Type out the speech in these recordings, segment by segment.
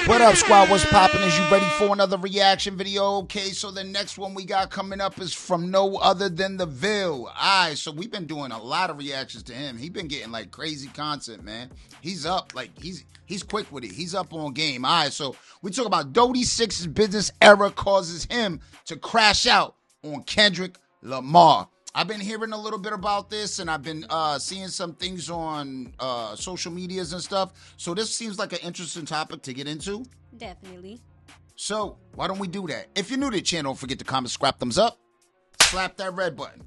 What up, squad? What's poppin'? Is you ready for another reaction video? Okay, so the next one we got coming up is from no other than the Ville. Alright, so we've been doing a lot of reactions to him. He been getting like crazy content, man. He's up, like he's quick with it. He's up on game. Alright, so we talk about Dody6's business error causes him to crash out on Kendrick Lamar. I've been hearing a little bit about this, and I've been seeing some things on social medias and stuff. So this seems like an interesting topic to get into. Definitely. So why don't we do that? If you're new to the channel, don't forget to comment, scrap thumbs up, slap that red button.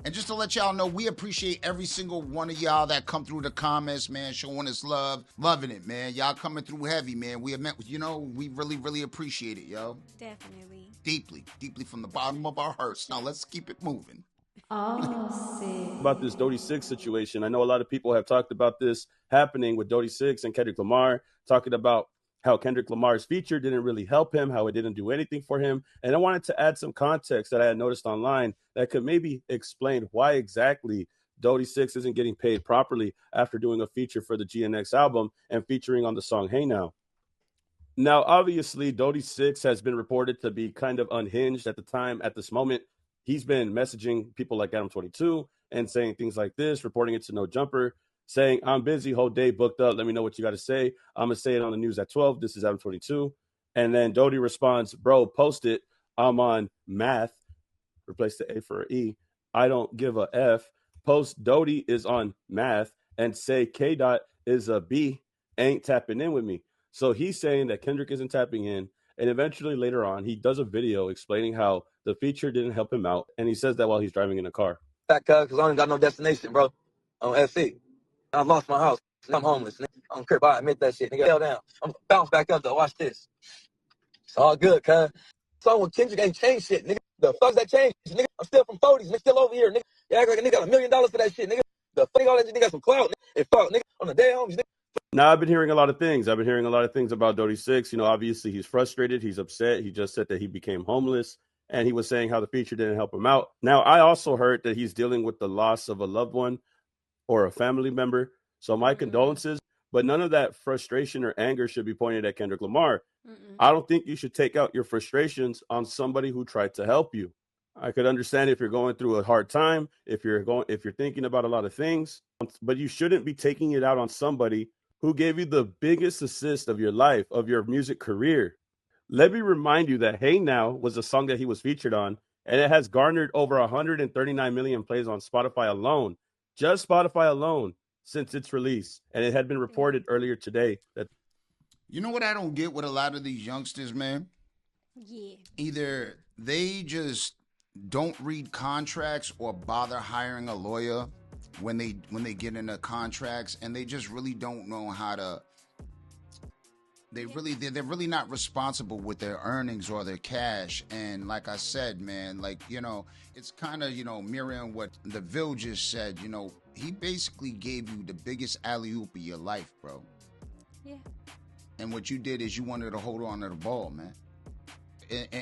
And just to let y'all know, we appreciate every single one of y'all that come through the comments, man, showing us love, loving it, man. Y'all coming through heavy, man. We have met, we really appreciate it, yo. Definitely. Deeply from the bottom of our hearts. Now let's keep it moving. About this Dody6 situation. I know a lot of people have talked about this happening with Dody6 and Kendrick Lamar, talking about how Kendrick Lamar's feature didn't really help him, how it didn't do anything for him. And I wanted to add some context that I had noticed online that could maybe explain why exactly Dody6 isn't getting paid properly after doing a feature for the GNX album and featuring on the song Hey Now. Now, obviously, Dody6 has been reported to be kind of unhinged at this moment. He's been messaging people like Adam22 and saying things like this, reporting it to No Jumper, saying, I'm busy, whole day booked up. Let me know what you got to say. I'm going to say it on the news at 12. This is Adam22. And then Dody responds, bro, post it. I'm on math. Replace the A for an E. I don't give a F. Post Dody is on math and say K dot is a B. Ain't tapping in with me. So he's saying that Kendrick isn't tapping in. And eventually later on, he does a video explaining how the feature didn't help him out. And he says that while he's driving in a car. Back up, because I ain't got no destination, bro. On SC. I lost my house. I'm homeless, nigga. I don't care about it. Admit that shit, nigga. Hell down. I'm bounce back up, though. Watch this. It's all good, cuz. Song with Kendrick ain't changed shit, nigga. The fuck's that changed, nigga? I'm still from 40s, nigga. Still over here, nigga. You act like a nigga got $1 million for that shit, nigga. The fuck all that nigga got some clout, nigga. And fuck, nigga. On the day homies, nigga. Now, I've been hearing a lot of things. I've been hearing a lot of things about Dody6. You know, obviously he's frustrated. He's upset. He just said that he became homeless. And he was saying how the feature didn't help him out. Now, I also heard that he's dealing with the loss of a loved one or a family member. So my condolences. But none of that frustration or anger should be pointed at Kendrick Lamar. I don't think you should take out your frustrations on somebody who tried to help you. I could understand if you're going through a hard time, if you're thinking about a lot of things, but you shouldn't be taking it out on somebody who gave you the biggest assist of your life, of your music career. Let me remind you that Hey Now was a song that he was featured on, and it has garnered over 139 million plays on Spotify alone, just Spotify alone, since its release. And it had been reported earlier today that... You know what I don't get with a lot of these youngsters, man? Yeah. Either they just don't read contracts or bother hiring a lawyer when they get into contracts, and they just really don't know how to. They're really not responsible with their earnings or their cash. And like I said, man, like, you know, it's kind of, you know, mirroring what the Ville just said. You know, he basically gave you the biggest alley-oop of your life, bro. Yeah. And what you did is you wanted to hold on to the ball, man.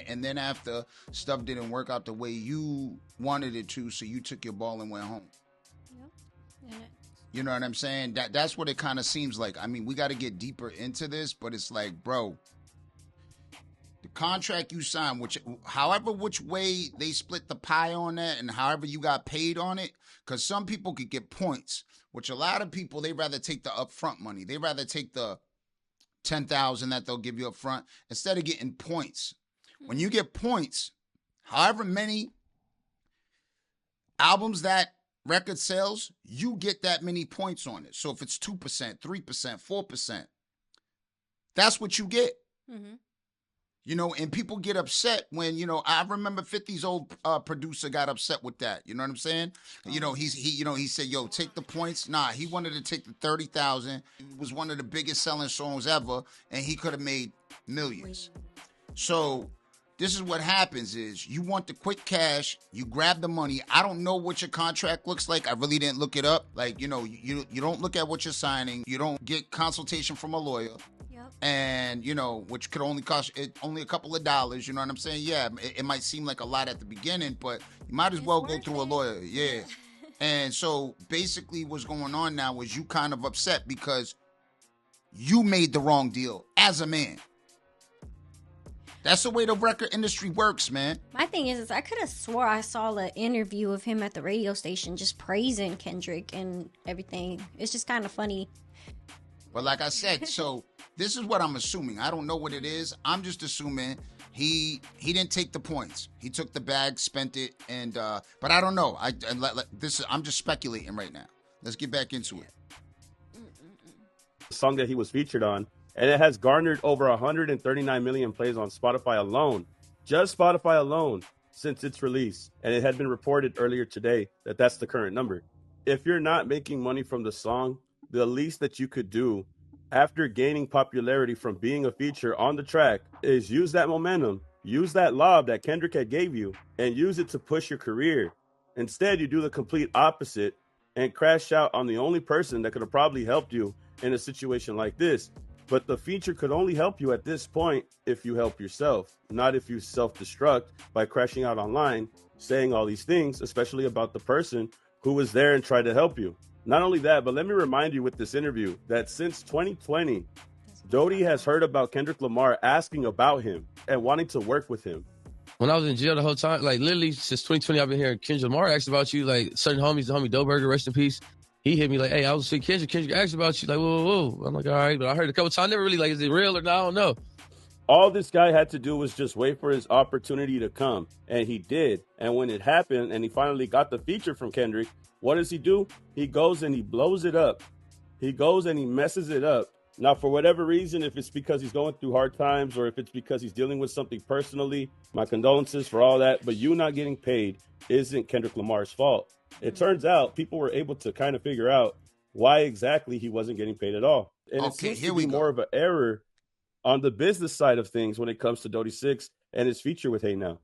And then after stuff didn't work out the way you wanted it to, so you took your ball and went home. Yep. You know what I'm saying? That's what it kind of seems like. I mean, we got to get deeper into this, but it's like, bro, the contract you signed, however which way they split the pie on that and however you got paid on it, because some people could get points, which a lot of people, they rather take the upfront money. They rather take the $10,000 that they'll give you up front instead of getting points. When you get points, however many albums that record sales, you get that many points on it. So if it's 2%, 3%, 4%, that's what you get. You know, and people get upset when, you know, I remember 50's old producer got upset with that. You know what I'm saying? You know, he said, yo, take the points. Nah, he wanted to take the 30,000. It was one of the biggest selling songs ever, and he could have made millions. So this is what happens is you want the quick cash, you grab the money. I don't know what your contract looks like. I really didn't look it up. Like, you know, you don't look at what you're signing. You don't get consultation from a lawyer. Yep. And, you know, which could only cost only a couple of dollars. You know what I'm saying? Yeah, it might seem like a lot at the beginning, but you might as well go through a lawyer. Yeah. And so basically what's going on now is you kind of upset because you made the wrong deal as a man. That's the way the record industry works, man. My thing is I could have swore I saw an interview of him at the radio station just praising Kendrick and everything. It's just kind of funny. But like I said, so this is what I'm assuming. I don't know what it is. I'm just assuming he didn't take the points. He took the bag, spent it, and but I don't know. I'm just speculating right now. Let's get back into it. The song that he was featured on, and it has garnered over 139 million plays on Spotify alone. Just Spotify alone since its release. And it had been reported earlier today that that's the current number. If you're not making money from the song, the least that you could do after gaining popularity from being a feature on the track is use that momentum, use that lob that Kendrick had gave you, and use it to push your career. Instead, you do the complete opposite and crash out on the only person that could have probably helped you in a situation like this. But the feature could only help you at this point if you help yourself, not if you self-destruct by crashing out online, saying all these things, especially about the person who was there and tried to help you. Not only that, but let me remind you with this interview that since 2020, Dody has heard about Kendrick Lamar asking about him and wanting to work with him. When I was in jail the whole time, like literally since 2020, I've been hearing Kendrick Lamar asked about you, like certain homies, the homie Doughburger, rest in peace. He hit me like, hey, I was seeing Kendrick asked about you. Like, whoa. I'm like, all right. But I heard a couple times, I never really like, is it real or not? I don't know. All this guy had to do was just wait for his opportunity to come. And he did. And when it happened and he finally got the feature from Kendrick, what does he do? He goes and he blows it up. He goes and he messes it up. Now, for whatever reason, if it's because he's going through hard times or if it's because he's dealing with something personally, my condolences for all that. But you not getting paid isn't Kendrick Lamar's fault. It turns out people were able to kind of figure out why exactly he wasn't getting paid at all. And it seems to be more of an error on the business side of things when it comes to Dody6 and his feature with Hey Now.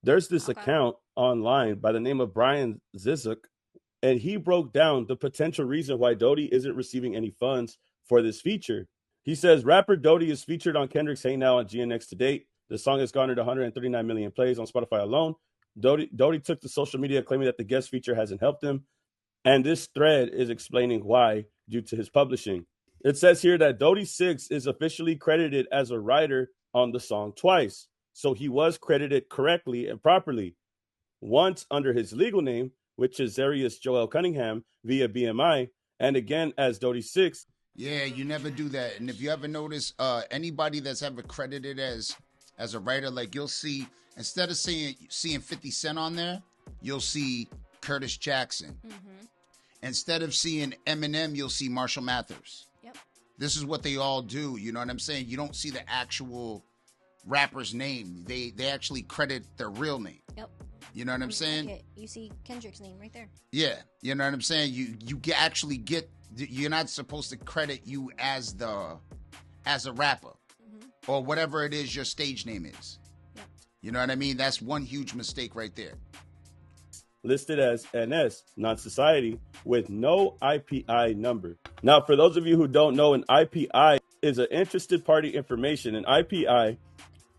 There's this account online by the name of Brian Zizek, and he broke down the potential reason why Dody isn't receiving any funds for this feature. He says rapper Dody is featured on Kendrick's Hey Now on GNX to date. The song has garnered 139 million plays on Spotify alone. Dody took to social media claiming that the guest feature hasn't helped him. And this thread is explaining why due to his publishing. It says here that Dody6 is officially credited as a writer on the song twice. So he was credited correctly and properly. Once under his legal name, which is Zarius Joel Cunningham via BMI, and again as Dody6. Yeah, you never do that. And if you ever notice, anybody that's ever credited as a writer, like you'll see, instead of seeing 50 Cent on there, you'll see Curtis Jackson. Mm-hmm. Instead of seeing Eminem, you'll see Marshall Mathers. Yep. This is what they all do. You know what I'm saying? You don't see the actual rapper's name. They actually credit their real name. Yep. You know what I'm saying? Like you see Kendrick's name right there. Yeah. You know what I'm saying? Actually get, you're not supposed to credit you as a rapper. Mm-hmm. Or whatever it is your stage name is. Yep. You know what I mean? That's one huge mistake right there. Listed as NS, non-society, with no IPI number. Now, for those of you who don't know, an IPI is an interested party information. An IPI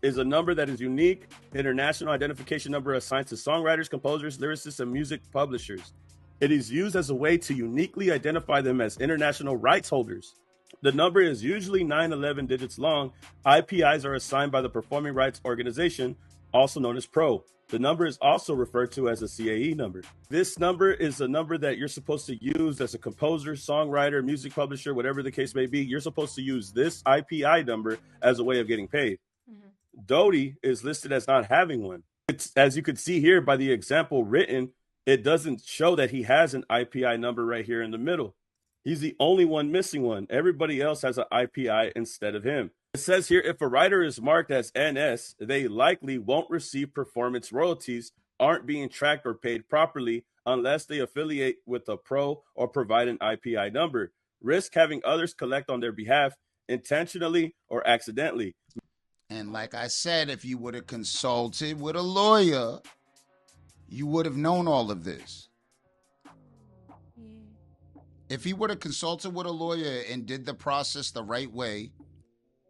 is a number that is unique, international identification number assigned to songwriters, composers, lyricists, and music publishers. It is used as a way to uniquely identify them as international rights holders. The number is usually 911 digits long. IPIs are assigned by the Performing Rights Organization, also known as PRO. The number is also referred to as a CAE number. This number is a number that you're supposed to use as a composer, songwriter, music publisher, whatever the case may be. You're supposed to use this IPI number as a way of getting paid. Mm-hmm. Dody is listed as not having one. It's, as you could see here by the example written, it doesn't show that he has an IPI number right here in the middle. He's the only one missing one. Everybody else has an IPI instead of him. It says here, if a writer is marked as NS, they likely won't receive performance royalties, aren't being tracked or paid properly unless they affiliate with a pro or provide an IPI number. Risk having others collect on their behalf intentionally or accidentally. And like I said, if you would have consulted with a lawyer, you would have known all of this. If he would have consulted with a lawyer and did the process the right way,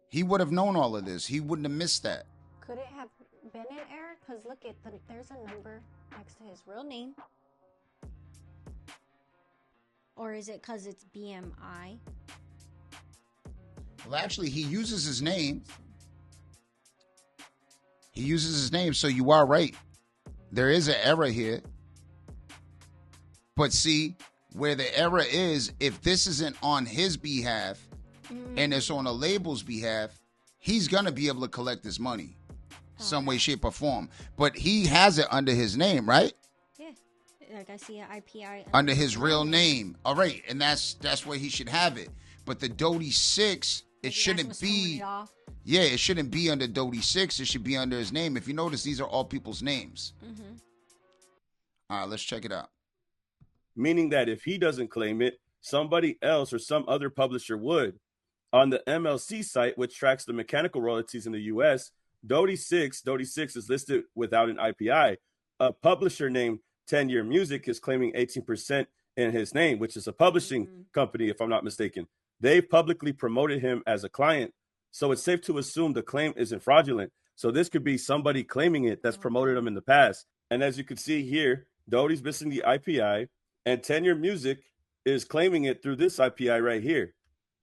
he would have known all of this. He wouldn't have missed that. Could it have been an error? Because look, there's a number next to his real name. Or is it because it's BMI? Well, actually, he uses his name. He uses his name, so you are right. There is an error here. But see, where the error is, if this isn't on his behalf and it's on a label's behalf, he's going to be able to collect his money some way, shape, or form. But he has it under his name, right? Yeah. Like I see an IPI. Under his real name. All right. And that's where he should have it. But the Dody6, it shouldn't be. Yeah, it shouldn't be under Dody6. It should be under his name. If you notice, these are all people's names. Mm-hmm. All right, let's check it out. Meaning that if he doesn't claim it, somebody else or some other publisher would. On the MLC site, which tracks the mechanical royalties in the U.S., Dody6 is listed without an IPI. A publisher named 10 Year Music is claiming 18% in his name, which is a publishing company, if I'm not mistaken. They publicly promoted him as a client. So it's safe to assume the claim isn't fraudulent. So this could be somebody claiming it that's promoted him in the past. And as you can see here, Dody's missing the IPI, and 10 Year Music is claiming it through this IPI right here,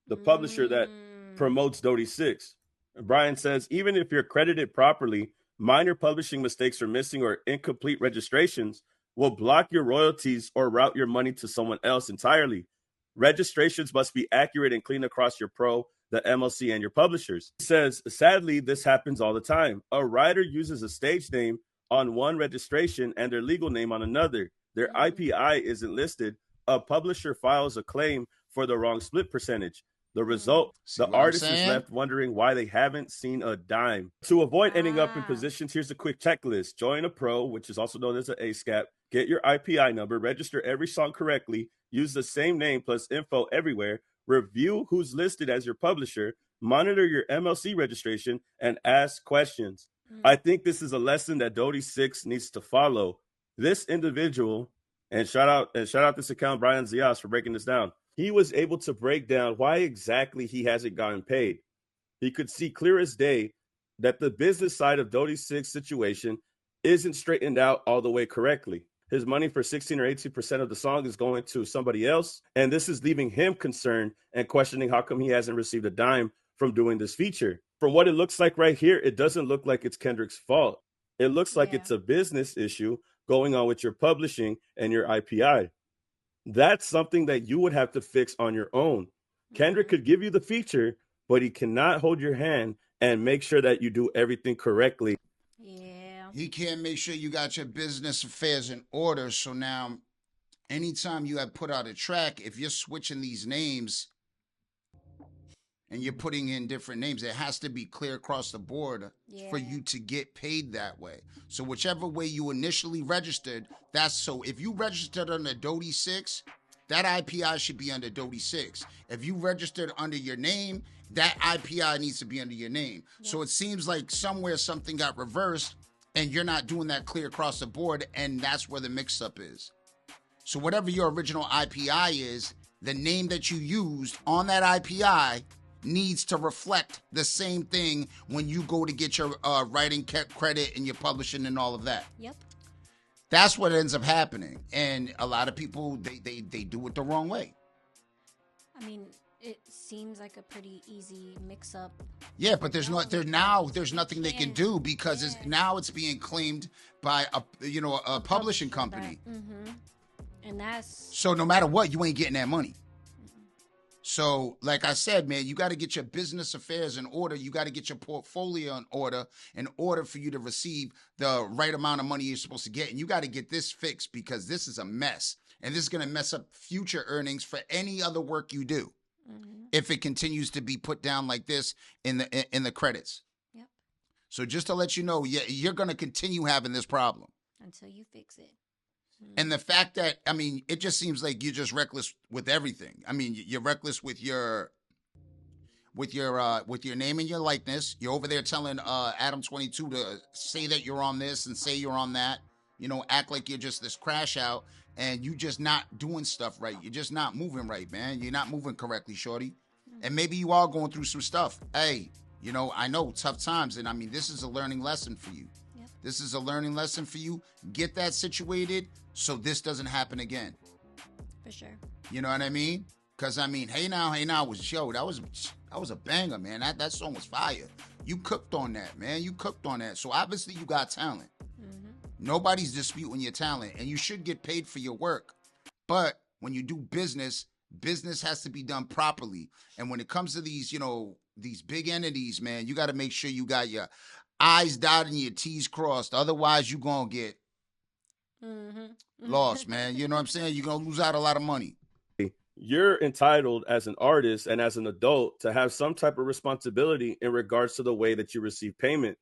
the publisher that promotes Dody6. Brian says, even if you're credited properly, minor publishing mistakes or missing or incomplete registrations will block your royalties or route your money to someone else entirely. Registrations must be accurate and clean across your pro, the MLC, and your publishers. He says, sadly, this happens all the time. A writer uses a stage name on one registration and their legal name on another. Their IPI isn't listed. A publisher files a claim for the wrong split percentage. The result, the artist is left wondering why they haven't seen a dime. To avoid ending up in positions, here's a quick checklist. Join a pro, which is also known as an ASCAP. Get your IPI number, register every song correctly, use the same name plus info everywhere, review who's listed as your publisher, monitor your MLC registration, and ask questions. I think this is a lesson that Dody6 needs to follow. This individual, and shout out this account, Brian Zias, for breaking this down. He was able to break down why exactly he hasn't gotten paid. He could see clear as day that the business side of Dody6 situation isn't straightened out all the way correctly. His money for 16 or 18% of the song is going to somebody else, and this is leaving him concerned and questioning how come he hasn't received a dime from doing this feature. From what it looks like right here, it doesn't look like it's Kendrick's fault. It looks like it's a business issue going on with your publishing and your IPI. That's something that you would have to fix on your own. Kendrick could give you the feature, but he cannot hold your hand and make sure that you do everything correctly. Yeah. He can't make sure you got your business affairs in order. So now, anytime you have put out a track, if you're switching these names and you're putting in different names, it has to be clear across the board for you to get paid that way. So whichever way you initially registered, that's so if you registered under Dody6, that IPI should be under Dody6. If you registered under your name, that IPI needs to be under your name. So it seems like somewhere something got reversed and you're not doing that clear across the board, and that's where the mix-up is. So whatever your original IPI is, the name that you used on that IPI needs to reflect the same thing when you go to get your writing credit and your publishing and all of that. Yep. That's what ends up happening. And a lot of people, they do it the wrong way. I mean, it seems like a pretty easy mix-up. Yeah, but there's nothing they can do because it's being claimed by a publishing company. And that's so no matter what, you ain't getting that money. So, like I said, man, you got to get your business affairs in order. You got to get your portfolio in order for you to receive the right amount of money you're supposed to get. And you got to get this fixed because this is a mess. And this is going to mess up future earnings for any other work you do if it continues to be put down like this in the credits. Yep. So just to let you know, you're going to continue having this problem. Until you fix it. And the fact that, I mean, it just seems like you're just reckless with everything. I mean, you're reckless with your name and your likeness. You're over there telling Adam 22 to say that you're on this and say you're on that. Act like you're just this crash out, and you just not doing stuff right. You're just not moving right, man. You're not moving correctly, shorty. And maybe you are going through some stuff. Hey, I know tough times, and I mean, this is a learning lesson for you. This is a learning lesson for you. Get that situated so this doesn't happen again. For sure. You know what I mean? Because, I mean, hey now was, that was That was a banger, man. That song was fire. You cooked on that, man. You cooked on that. So obviously you got talent. Nobody's disputing your talent, and you should get paid for your work. But when you do business, business has to be done properly. And when it comes to these, these big entities, man, you got to make sure you got your I's dotted and your T's crossed. Otherwise, you're going to get lost, man. You know what I'm saying? You're going to lose out a lot of money. You're entitled as an artist and as an adult to have some type of responsibility in regards to the way that you receive payment.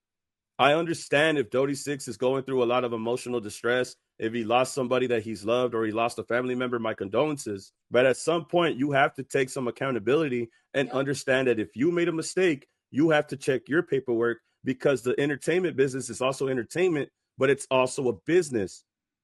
I understand if Dody6 is going through a lot of emotional distress, if he lost somebody that he's loved or he lost a family member, my condolences. But at some point, you have to take some accountability and understand that if you made a mistake, you have to check your paperwork, because the entertainment business is also entertainment, but it's also a business.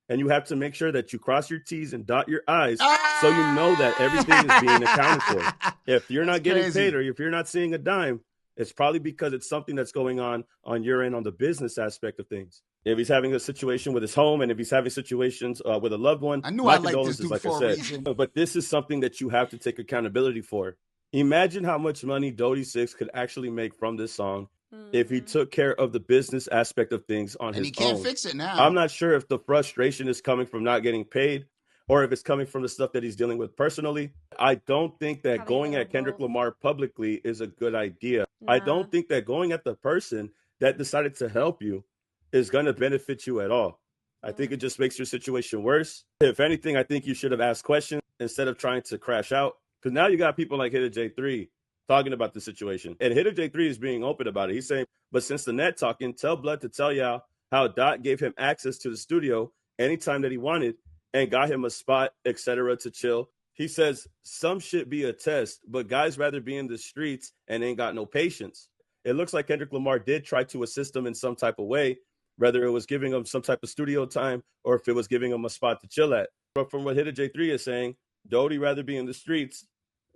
And you have to make sure that you cross your T's and dot your I's so you know that everything is being accounted for. If you're not getting paid or if you're not seeing a dime, it's probably because it's something that's going on your end on the business aspect of things. If he's having a situation with his home and if he's having situations with a loved one, I knew I liked this dude like for I a said. reason. But this is something that you have to take accountability for. Imagine how much money Dody6 could actually make from this song if he took care of the business aspect of things on his own. And he can't fix it now. I'm not sure if the frustration is coming from not getting paid or if it's coming from the stuff that he's dealing with personally. I don't think that going at Kendrick Lamar publicly is a good idea. I don't think that going at the person that decided to help you is going to benefit you at all. I think it just makes your situation worse. If anything, I think you should have asked questions instead of trying to crash out. Because now you got people like Hitter J3 talking about the situation. And Hitter J3 is being open about it. He's saying, but since the net talking, tell Blood to tell y'all how Dot gave him access to the studio anytime that he wanted and got him a spot, etc. to chill. He says some shit be a test, but guys rather be in the streets and ain't got no patience. It looks like Kendrick Lamar did try to assist him in some type of way, whether it was giving him some type of studio time or if it was giving him a spot to chill at. But from what Hitter J3 is saying, Dody rather be in the streets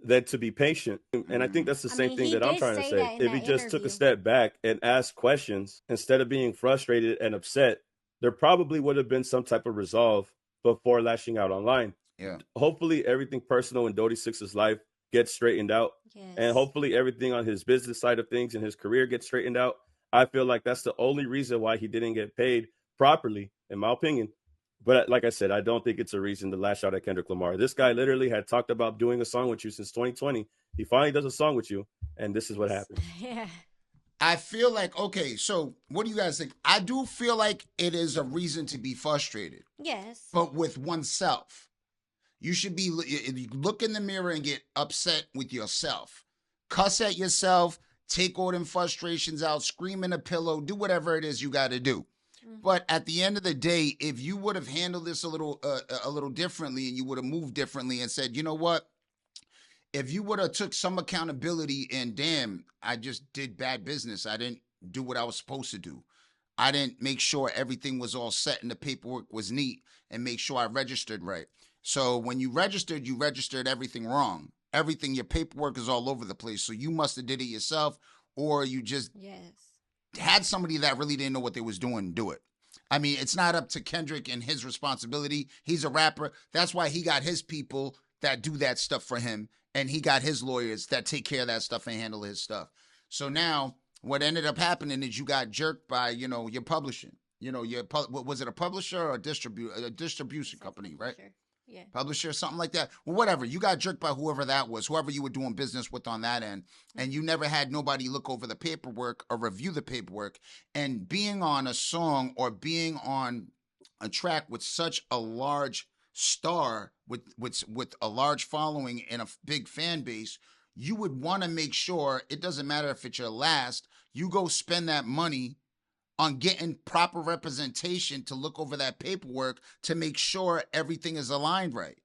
than to be patient. And I think that's the same thing that I'm trying to say. If he just took a step back and asked questions instead of being frustrated and upset, there probably would have been some type of resolve before lashing out online. Yeah. Hopefully everything personal in Dody6's life gets straightened out. Yes. And hopefully everything on his business side of things and his career gets straightened out. I feel like that's the only reason why he didn't get paid properly, in my opinion. But like I said, I don't think it's a reason to lash out at Kendrick Lamar. This guy literally had talked about doing a song with you since 2020. He finally does a song with you, and this is what happened. Yeah. I feel like, okay, so what do you guys think? I do feel like it is a reason to be frustrated. Yes. But with oneself. You should be, you look in the mirror and get upset with yourself. Cuss at yourself, take all them frustrations out, scream in a pillow, do whatever it is you got to do. But at the end of the day, if you would have handled this a little differently and you would have moved differently and said, you know what? If you would have took some accountability and damn, I just did bad business. I didn't do what I was supposed to do. I didn't make sure everything was all set and the paperwork was neat and make sure I registered right. So when you registered everything wrong. Everything, your paperwork is all over the place. So you must have did it yourself, or you just had somebody that really didn't know what they was doing do it. I mean, it's not up to Kendrick and his responsibility. He's a rapper. That's why he got his people that do that stuff for him, and he got his lawyers that take care of that stuff and handle his stuff. So now what ended up happening is you got jerked by, your publishing. Was it a publisher or a distribution company, right? Yeah. Publisher, something like that. Well, whatever. You got jerked by whoever that was, whoever you were doing business with on that end. And you never had nobody look over the paperwork or review the paperwork. And being on a song or being on a track with such a large star, with a large following and a big fan base, you would want to make sure, it doesn't matter if it's your last, you go spend that money on getting proper representation to look over that paperwork to make sure everything is aligned right.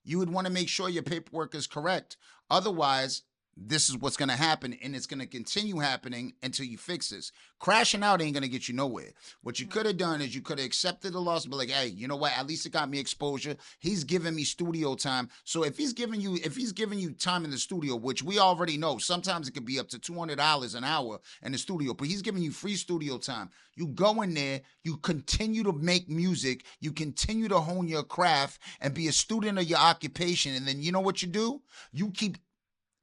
You would want to make sure your paperwork is correct. Otherwise, this is what's going to happen, and it's going to continue happening until you fix this. Crashing out ain't going to get you nowhere. What you could have done is you could have accepted the loss and be like, hey, you know what? At least it got me exposure. He's giving me studio time. So if he's giving you time in the studio, which we already know, sometimes it could be up to $200 an hour in the studio, but he's giving you free studio time. You go in there, you continue to make music, you continue to hone your craft and be a student of your occupation. And then you know what you do? You keep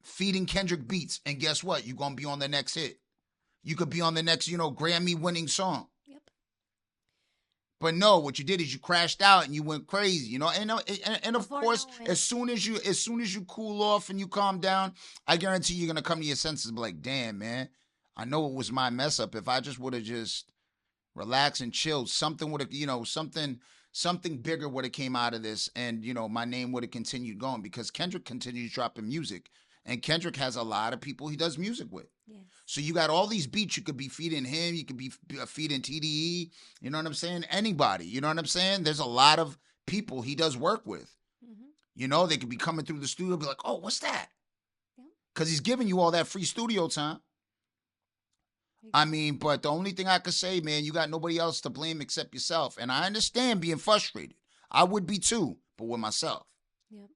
feeding Kendrick beats, and guess what? You're gonna be on the next hit. You could be on the next, Grammy-winning song. Yep. But no, what you did is you crashed out and you went crazy, And of course, as soon as you cool off and you calm down, I guarantee you're gonna come to your senses and be like, damn, man, I know it was my mess up. If I just would have just relaxed and chilled, something would have, something bigger would have came out of this, and my name would have continued going, because Kendrick continues dropping music, and Kendrick has a lot of people he does music with. Yes. So you got all these beats. You could be feeding him. You could be feeding TDE. You know what I'm saying? Anybody. You know what I'm saying? There's a lot of people he does work with. Mm-hmm. They could be coming through the studio, be like, oh, what's that? Because he's giving you all that free studio time. I mean, but the only thing I could say, man, you got nobody else to blame except yourself. And I understand being frustrated. I would be too, but with myself. Yep.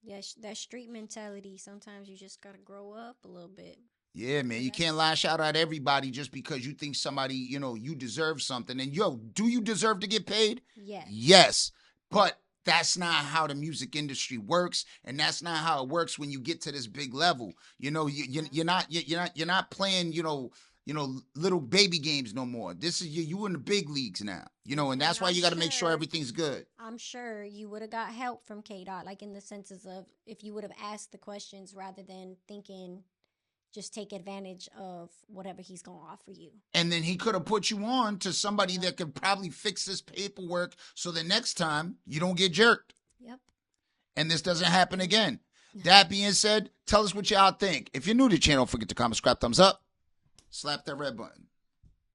Yeah, that street mentality, sometimes you just got to grow up a little bit. Yeah, man, you can't lash out at everybody just because you think somebody, you deserve something. And, do you deserve to get paid? Yes. Yes, but that's not how the music industry works, and that's not how it works when you get to this big level. You're not playing, little baby games no more. This is you in the big leagues now. And that's why you got to make sure everything's good. I'm sure you would have got help from K-Dot, like in the senses of if you would have asked the questions rather than thinking just take advantage of whatever he's going to offer you. And then he could have put you on to somebody that could probably fix this paperwork so the next time you don't get jerked. Yep. And this doesn't happen again. That being said, tell us what y'all think. If you're new to the channel, don't forget to comment, subscribe, thumbs up, slap that red button.